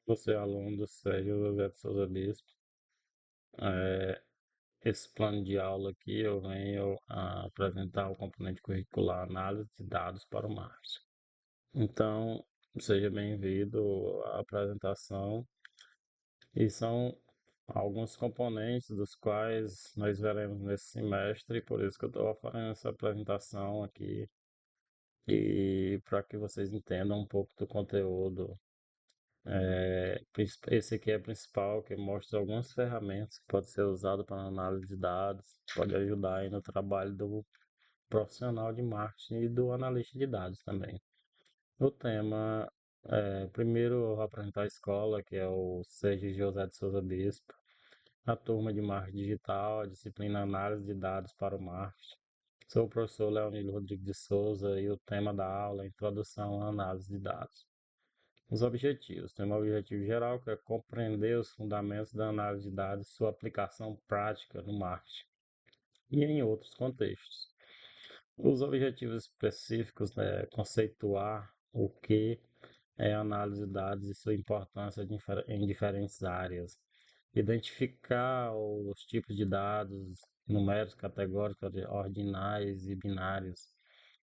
Você é aluno do Sérgio José de Souza Bispo. É, esse plano de aula aqui eu venho apresentar o componente curricular Análise de Dados para o marketing. Então, seja bem-vindo à apresentação e são alguns componentes dos quais nós veremos nesse semestre, e por isso que eu estou fazendo essa apresentação aqui e para que vocês entendam um pouco do conteúdo. Esse aqui é o principal, que mostra algumas ferramentas que podem ser usadas para análise de dados, pode ajudar aí no trabalho do profissional de marketing e do analista de dados também. O tema, primeiro eu vou apresentar a escola, que é o Sérgio José de Souza Bispo, a turma de marketing digital, a disciplina análise de dados para o marketing. Sou o professor Leonildo Rodrigues de Souza e o tema da aula é Introdução à Análise de Dados. Os objetivos. Tem um objetivo geral que é compreender os fundamentos da análise de dados e sua aplicação prática no marketing e em outros contextos. Os objetivos específicos, né, conceituar o que é análise de dados e sua importância em diferentes áreas. Identificar os tipos de dados numéricos, categóricos, ordinais e binários.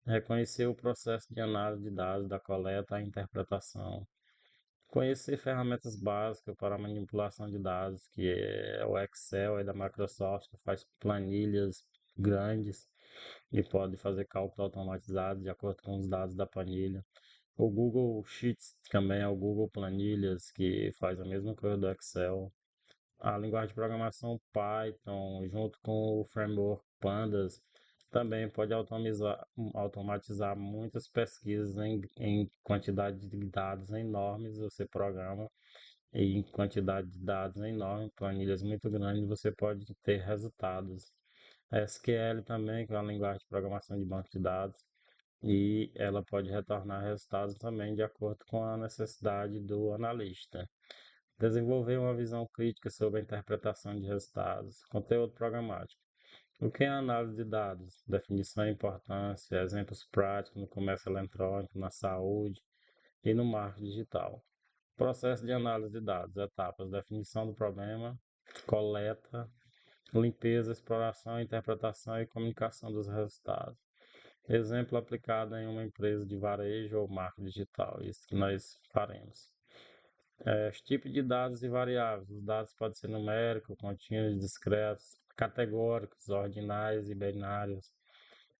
Reconhecer o processo de análise de dados, da coleta à interpretação. Conhecer ferramentas básicas para manipulação de dados, que é o Excel aí da Microsoft, que faz planilhas grandes e pode fazer cálculos automatizados de acordo com os dados da planilha. O Google Sheets também é o Google Planilhas, que faz a mesma coisa do Excel. A linguagem de programação Python, junto com o framework Pandas, também pode automatizar muitas pesquisas em quantidade de dados enormes. Você programa e em quantidade de dados enorme, planilhas muito grandes, você pode ter resultados. A SQL também, que é uma linguagem de programação de banco de dados, e ela pode retornar resultados também de acordo com a necessidade do analista. Desenvolver uma visão crítica sobre a interpretação de resultados. Conteúdo programático. O que é análise de dados? Definição e importância, exemplos práticos no comércio eletrônico, na saúde e no marketing digital. Processo de análise de dados, etapas: definição do problema, coleta, limpeza, exploração, interpretação e comunicação dos resultados. Exemplo aplicado em uma empresa de varejo ou marketing digital, isso que nós faremos. Os tipos de dados e variáveis. Os dados podem ser numéricos, contínuos, discretos, categóricos, ordinais e binários.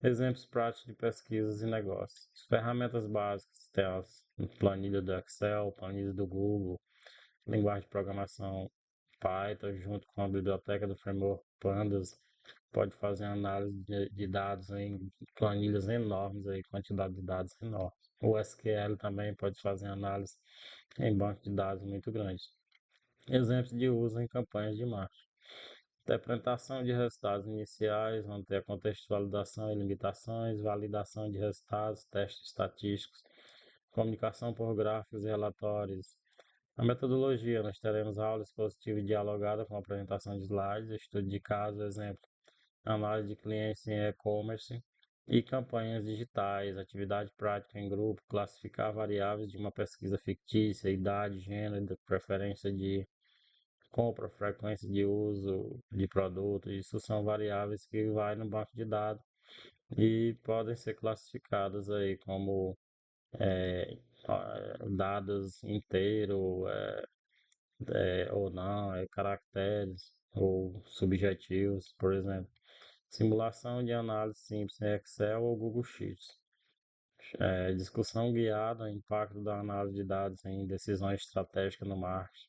Exemplos práticos de pesquisas e negócios. Ferramentas básicas, tem as planilha do Excel, planilha do Google, linguagem de programação Python, junto com a biblioteca do framework Pandas, pode fazer análise de dados em planilhas enormes, aí, quantidade de dados enormes. O SQL também pode fazer análise em banco de dados muito grandes. Exemplos de uso em campanhas de marketing. Interpretação de resultados iniciais, manter a contextualização e limitações, validação de resultados, testes estatísticos, comunicação por gráficos e relatórios. A metodologia, nós teremos aula expositiva e dialogada com apresentação de slides, estudo de caso, exemplo, análise de clientes em e-commerce e campanhas digitais, atividade prática em grupo, classificar variáveis de uma pesquisa fictícia, idade, gênero, preferência de compra, frequência de uso de produtos. Isso são variáveis que vai no banco de dados e podem ser classificadas aí como dados inteiros ou não, caracteres ou subjetivos, por exemplo. Simulação de análise simples em Excel ou Google Sheets. Discussão guiada, impacto da análise de dados em decisões estratégicas no marketing.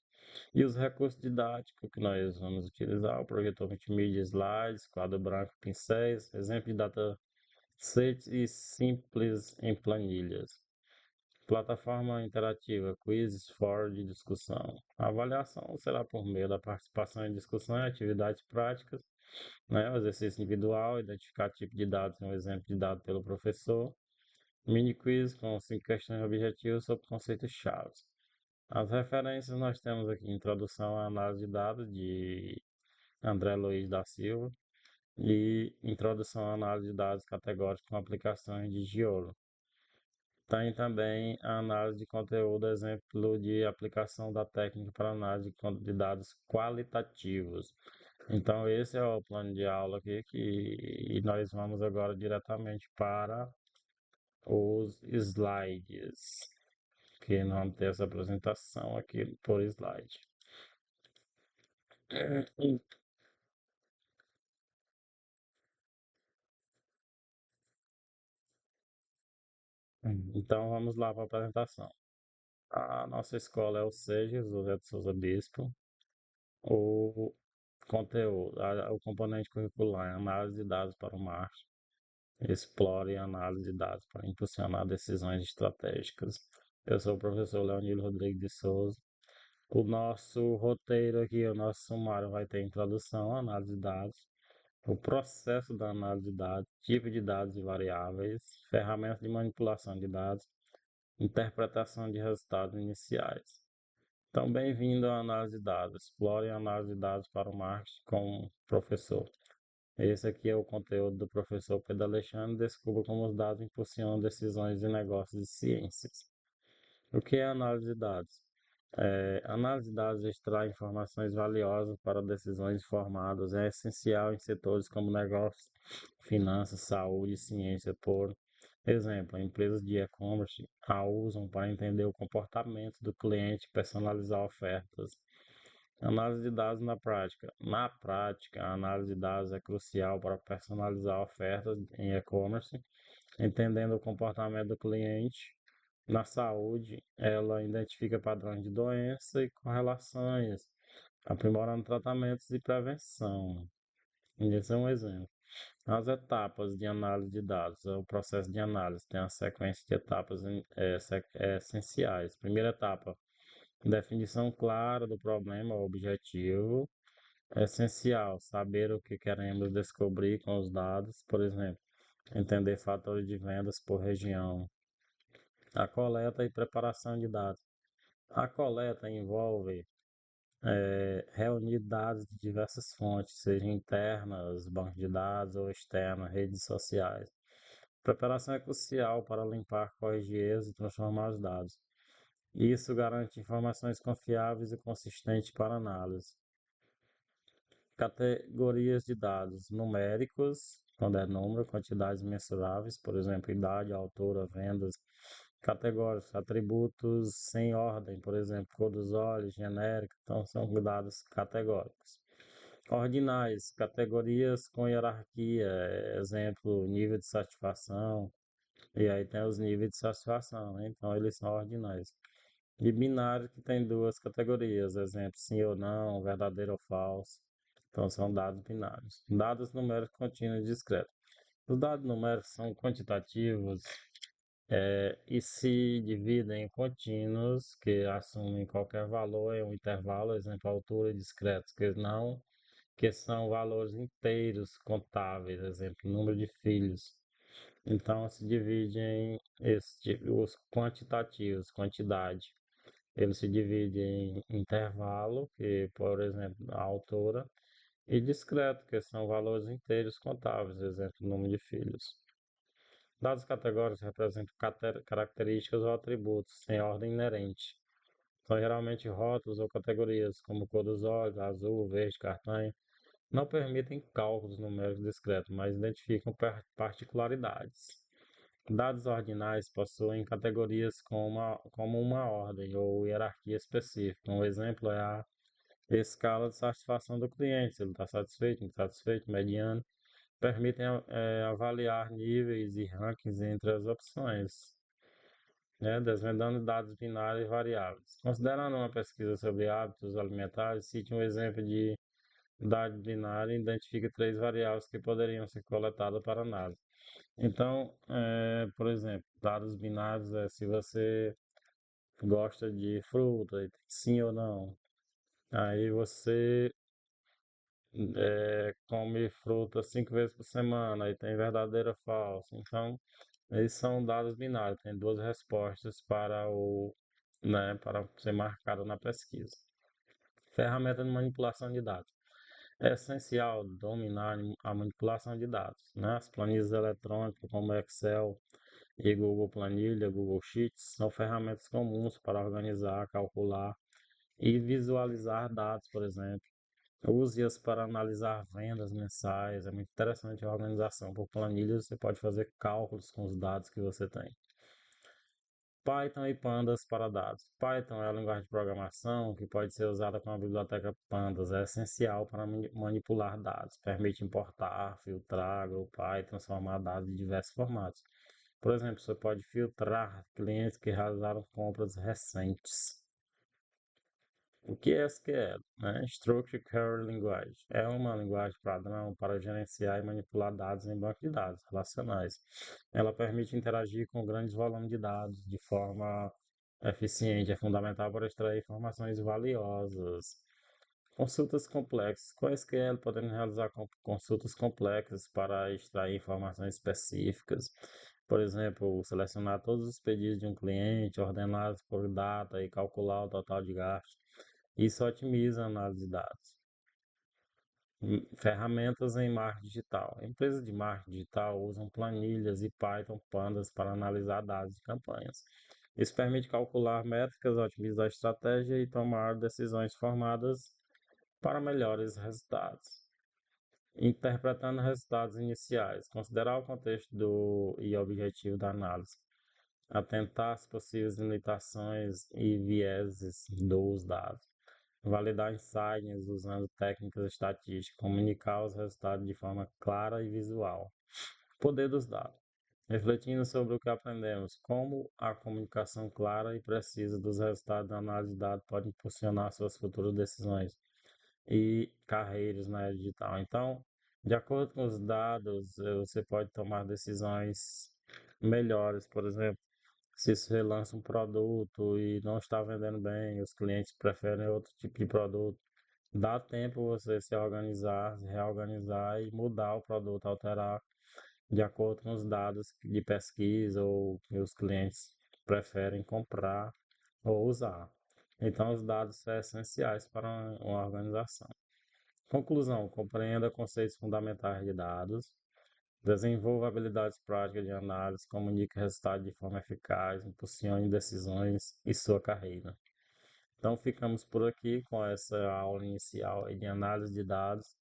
E os recursos didáticos que nós vamos utilizar, o projetor multimídia, slides, quadro branco, pincéis, exemplo de datasets e simples em planilhas. Plataforma interativa, quizzes, fórum de discussão. A avaliação será por meio da participação em discussão e atividades práticas, né? O exercício individual, identificar tipo de dados, um exemplo de dado pelo professor. Mini quiz com 5 questões objetivas sobre conceitos-chave. As referências nós temos aqui: Introdução à Análise de Dados, de André Luiz da Silva, e Introdução à Análise de Dados Categóricos com Aplicações, de Giolo. Tem também a análise de conteúdo, exemplo de aplicação da técnica para análise de dados qualitativos. Então, esse é o plano de aula aqui, e nós vamos agora diretamente para os slides, que nós vamos ter essa apresentação aqui por slide. Então, vamos lá para a apresentação. A nossa escola é o SEJA, José de Souza Bispo. O conteúdo, o componente curricular é análise de dados para o marketing, explore a análise de dados para impulsionar decisões estratégicas. Eu sou o professor Leonilo Rodrigues de Souza. O nosso roteiro aqui, o nosso sumário vai ter introdução, análise de dados, o processo da análise de dados, tipo de dados e variáveis, ferramentas de manipulação de dados, interpretação de resultados iniciais. Então, bem-vindo à análise de dados. Explore a análise de dados para o marketing com o professor. Esse aqui é o conteúdo do professor Pedro Alexandre. Descubra como os dados impulsionam decisões de negócios e ciências. O que é análise de dados? Análise de dados extrai informações valiosas para decisões informadas. É essencial em setores como negócios, finanças, saúde e ciência. Por exemplo, empresas de e-commerce a usam para entender o comportamento do cliente e personalizar ofertas. Análise de dados na prática. Na prática, a análise de dados é crucial para personalizar ofertas em e-commerce, entendendo o comportamento do cliente. Na saúde, ela identifica padrões de doença e correlações, aprimorando tratamentos e prevenção. Esse é um exemplo. As etapas de análise de dados. O processo de análise tem a sequência de etapas essenciais. Primeira etapa, definição clara do problema ou objetivo. É essencial saber o que queremos descobrir com os dados, por exemplo, entender fatores de vendas por região. A coleta e preparação de dados. A coleta envolve reunir dados de diversas fontes, sejam internas, bancos de dados ou externas, redes sociais. Preparação é crucial para limpar, corrigir erros e transformar os dados. Isso garante informações confiáveis e consistentes para análise. Categorias de dados numéricos, quando é número, quantidades mensuráveis, por exemplo, idade, altura, vendas. Categóricos, atributos sem ordem, por exemplo, cor dos olhos, genérico, então são dados categóricos. Ordinais, categorias com hierarquia, exemplo, nível de satisfação, e aí tem os níveis de satisfação, né? Então eles são ordinais. E binário que tem duas categorias, exemplo, sim ou não, verdadeiro ou falso. Então são dados binários. Dados numéricos contínuos e discretos. Os dados numéricos são quantitativos e se dividem em contínuos, que assumem qualquer valor em um intervalo, exemplo, altura, e discretos, que são valores inteiros contáveis, exemplo, número de filhos. Então se dividem os quantitativos, quantidade. Ele se divide em intervalo, que, por exemplo, a altura, e discreto, que são valores inteiros contáveis, exemplo, número de filhos. Dados categóricos representam características ou atributos sem ordem inerente. São geralmente rótulos ou categorias, como cor dos olhos, azul, verde, castanho. Não permitem cálculos numéricos discretos, mas identificam particularidades. Dados ordinais possuem categorias como uma ordem ou hierarquia específica. Um exemplo é a escala de satisfação do cliente, se ele está satisfeito, insatisfeito, mediano. Permitem avaliar níveis e rankings entre as opções, né, desvendando dados binários e variáveis. Considerando uma pesquisa sobre hábitos alimentares, cite um exemplo de dado binário e identifique três variáveis que poderiam ser coletadas para análise. Então, por exemplo, dados binários é se você gosta de fruta, sim ou não. Aí você come fruta 5 vezes por semana, aí tem verdadeiro ou falso. Então, eles são dados binários, tem duas respostas para ser marcado na pesquisa. Ferramenta de manipulação de dados. É essencial dominar a manipulação de dados, né? As planilhas eletrônicas como Excel e Google Planilha, Google Sheets são ferramentas comuns para organizar, calcular e visualizar dados, por exemplo. Use-as para analisar vendas mensais. É muito interessante a organização por planilhas. Você pode fazer cálculos com os dados que você tem. Python e Pandas para dados. Python é a linguagem de programação que pode ser usada com a biblioteca Pandas. É essencial para manipular dados. Permite importar, filtrar, agrupar e transformar dados em diversos formatos. Por exemplo, você pode filtrar clientes que realizaram compras recentes. O que é SQL? Né? Structured Query Language. É uma linguagem padrão para gerenciar e manipular dados em banco de dados relacionais. Ela permite interagir com grandes volumes de dados de forma eficiente. É fundamental para extrair informações valiosas. Consultas complexas. Com SQL, podemos realizar consultas complexas para extrair informações específicas. Por exemplo, selecionar todos os pedidos de um cliente, ordená-los por data e calcular o total de gastos. Isso otimiza a análise de dados. Ferramentas em marketing digital. Empresas de marketing digital usam planilhas e Python Pandas para analisar dados de campanhas. Isso permite calcular métricas, otimizar a estratégia e tomar decisões formadas para melhores resultados. Interpretando resultados iniciais. Considerar o contexto e objetivo da análise. Atentar às possíveis limitações e vieses dos dados. Validar insights usando técnicas estatísticas, comunicar os resultados de forma clara e visual. Poder dos dados. Refletindo sobre o que aprendemos, como a comunicação clara e precisa dos resultados da análise de dados pode impulsionar suas futuras decisões e carreiras na área digital. Então, de acordo com os dados, você pode tomar decisões melhores. Por exemplo, se você lança um produto e não está vendendo bem, os clientes preferem outro tipo de produto, dá tempo você se organizar, se reorganizar e mudar o produto, alterar de acordo com os dados de pesquisa ou que os clientes preferem comprar ou usar. Então, os dados são essenciais para uma organização. Conclusão: compreenda conceitos fundamentais de dados, desenvolva habilidades práticas de análise, comunique resultados de forma eficaz, impulsione decisões e sua carreira. Então, ficamos por aqui com essa aula inicial de análise de dados.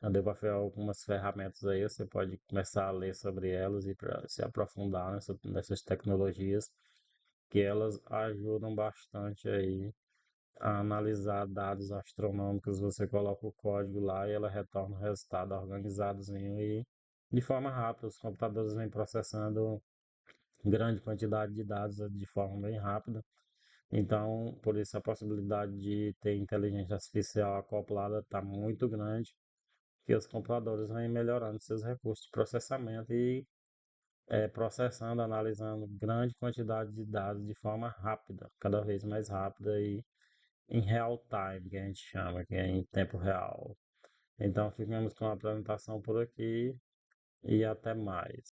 Eu devo fazer algumas ferramentas aí, você pode começar a ler sobre elas e para se aprofundar nessas tecnologias, que elas ajudam bastante aí a analisar dados astronômicos. Você coloca o código lá e ela retorna o resultado organizadozinho e de forma rápida. Os computadores vêm processando grande quantidade de dados de forma bem rápida. Então, por isso a possibilidade de ter inteligência artificial acoplada está muito grande, que os computadores vêm melhorando seus recursos de processamento e processando, analisando grande quantidade de dados de forma rápida, cada vez mais rápida e em real time, que a gente chama, que é em tempo real. Então, ficamos com a apresentação por aqui e até mais.